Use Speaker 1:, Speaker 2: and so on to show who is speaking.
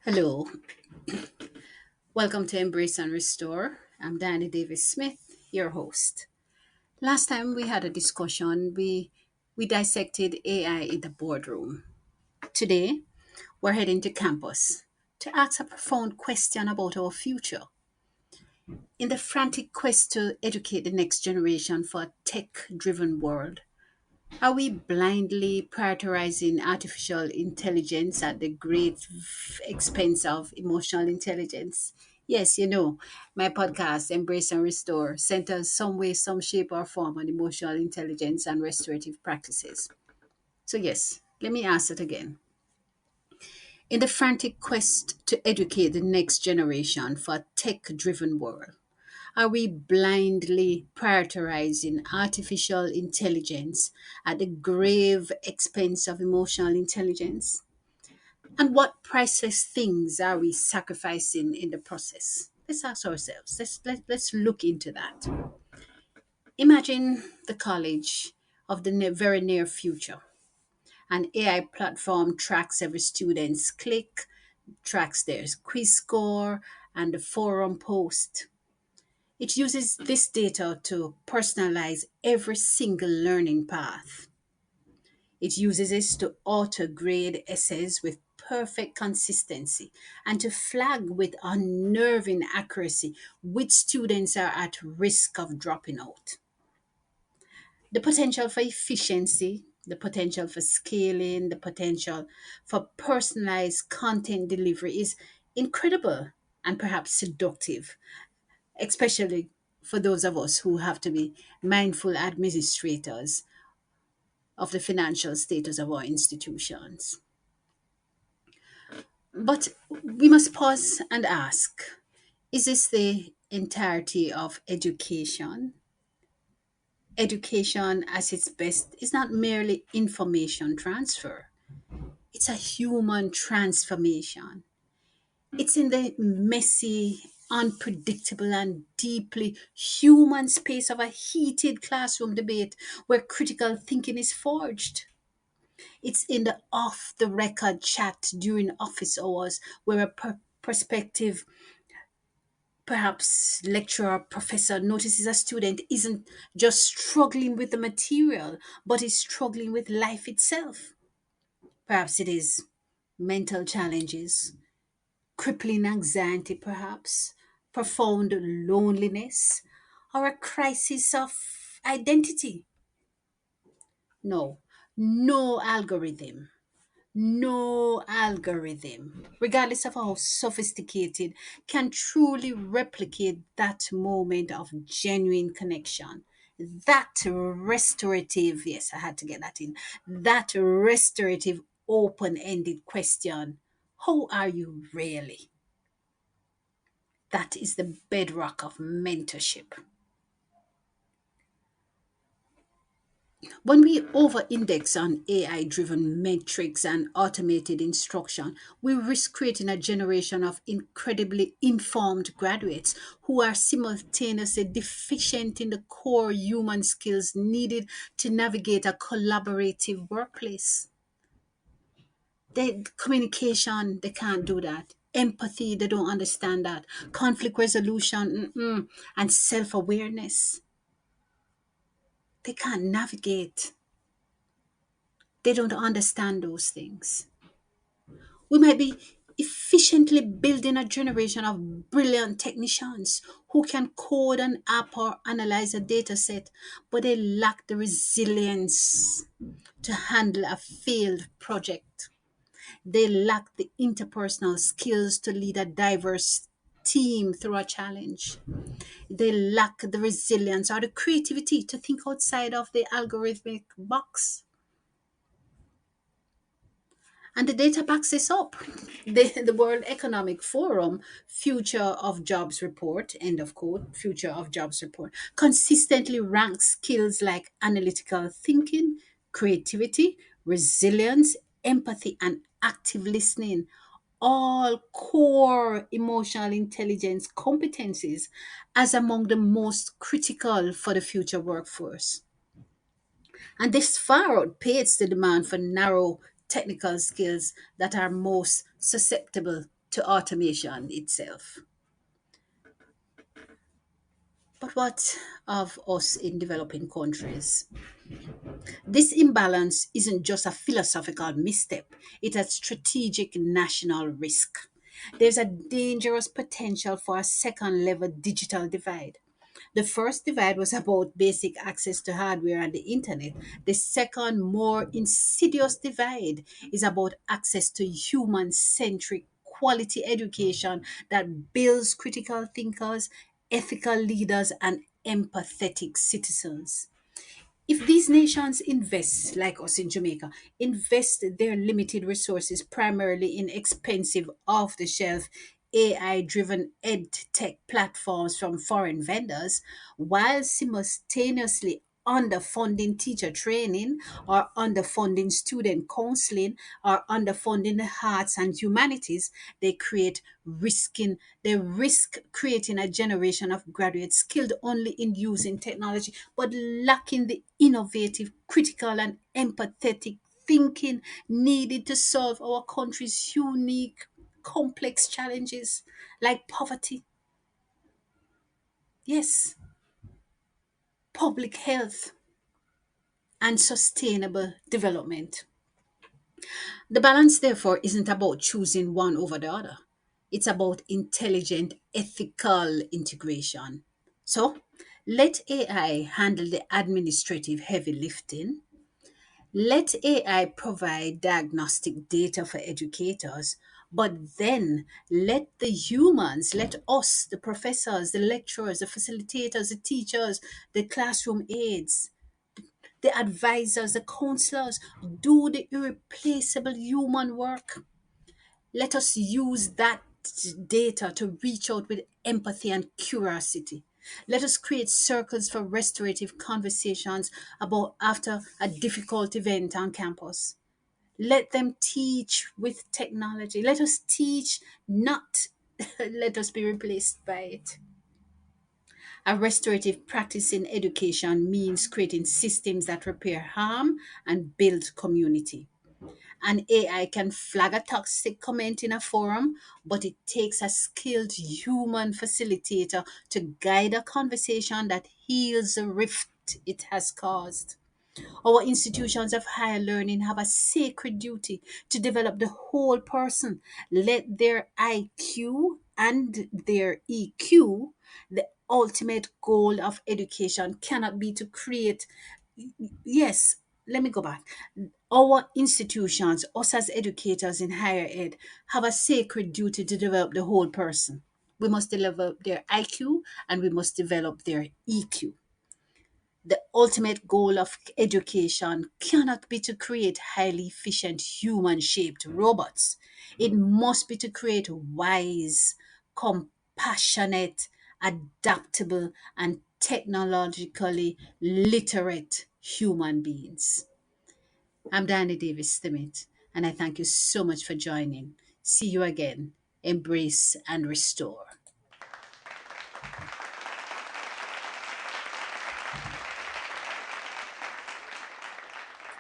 Speaker 1: Hello, welcome to Embrace and Restore. I'm Danny Davis Smith, your host. Last time we had a discussion, we dissected AI in the boardroom. Today, we're heading to campus to ask a profound question about our future. In the frantic quest to educate the next generation for a tech driven world, are we blindly prioritizing artificial intelligence at the great expense of emotional intelligence? Yes, my podcast, Embrace and Restore, centers some way, some shape, or form on emotional intelligence and restorative practices. So, yes, let me ask it again. In the frantic quest to educate the next generation for a tech driven world, are we blindly prioritizing artificial intelligence at the grave expense of emotional intelligence? And what priceless things are we sacrificing in the process? Let's ask ourselves. Let's look into that. Imagine the college of the very near future. An AI platform tracks every student's click, tracks their quiz score, and the forum post. It uses this data to personalize every single learning path. It uses it to auto grade essays with perfect consistency and to flag with unnerving accuracy which students are at risk of dropping out. The potential for efficiency, the potential for scaling, the potential for personalized content delivery is incredible and perhaps seductive, especially for those of us who have to be mindful administrators of the financial status of our institutions. But we must pause and ask, is this the entirety of education? Education, at its best, is not merely information transfer, it's a human transformation. It's in the messy, unpredictable, and deeply human space of a heated classroom debate where critical thinking is forged. It's in the off the record chat during office hours where a prospective, perhaps lecturer or professor, notices a student isn't just struggling with the material, but is struggling with life itself. Perhaps it is mental challenges, crippling anxiety, perhaps, profound loneliness, or a crisis of identity. No, no algorithm, no algorithm, regardless of how sophisticated, can truly replicate that moment of genuine connection. That restorative, yes, I had to get that in, that restorative open ended question: how are you really? That is the bedrock of mentorship. When we over index on AI driven metrics and automated instruction, we risk creating a generation of incredibly informed graduates who are simultaneously deficient in the core human skills needed to navigate a collaborative workplace. Communication, they can't do that. Empathy, they don't understand that. Conflict resolution, and self awareness, they can't navigate. They don't understand those things. We might be efficiently building a generation of brilliant technicians who can code an app or analyze a data set, but they lack the resilience to handle a failed project. They lack the interpersonal skills to lead a diverse team through a challenge. They lack the resilience or the creativity to think outside of the algorithmic box. And the data backs this up. The World Economic Forum Future of Jobs Report, end of quote, Future of Jobs Report, consistently ranks skills like analytical thinking, creativity, resilience, empathy, and active listening, all core emotional intelligence competencies, as among the most critical for the future workforce. And this far outpaces the demand for narrow technical skills that are most susceptible to automation itself. But what of us in developing countries? This imbalance isn't just a philosophical misstep, it's a strategic national risk. There's a dangerous potential for a second level digital divide. The first divide was about basic access to hardware and the internet. The second, more insidious divide is about access to human centric quality education that builds critical thinkers, ethical leaders, and empathetic citizens. If these nations invest, like us in Jamaica, invest their limited resources primarily in expensive, off the shelf, AI driven ed tech platforms from foreign vendors, while simultaneously underfunding teacher training or underfunding student counseling or underfunding the arts and humanities, they create risking they risk creating a generation of graduates skilled only in using technology but lacking the innovative, critical, and empathetic thinking needed to solve our country's unique, complex challenges like poverty, yes, public health, and sustainable development. The balance, therefore, isn't about choosing one over the other. It's about intelligent, ethical integration. So, let AI handle the administrative heavy lifting. Let AI provide diagnostic data for educators, but then let the humans, let us, the professors, the lecturers, the facilitators, the teachers, the classroom aides, the advisors, the counselors do the irreplaceable human work. Let us use that data to reach out with empathy and curiosity. Let us create circles for restorative conversations about after a difficult event on campus. Let them teach with technology. Let us teach, not let us be replaced by it. A restorative practice in education means creating systems that repair harm and build community. An AI can flag a toxic comment in a forum, but it takes a skilled human facilitator to guide a conversation that heals the rift it has caused. Our institutions of higher learning have a sacred duty to develop the whole person. Let their IQ and their EQ, the ultimate goal of education, cannot be to create. Yes, let me go back. Our institutions, us as educators in higher ed, have a sacred duty to develop the whole person. We must develop their IQ and we must develop their EQ. The ultimate goal of education cannot be to create highly efficient human shaped robots. It must be to create wise, compassionate, adaptable, and technologically literate human beings. I'm Danny Davis Stimmett, and I thank you so much for joining. See you again. Embrace and restore.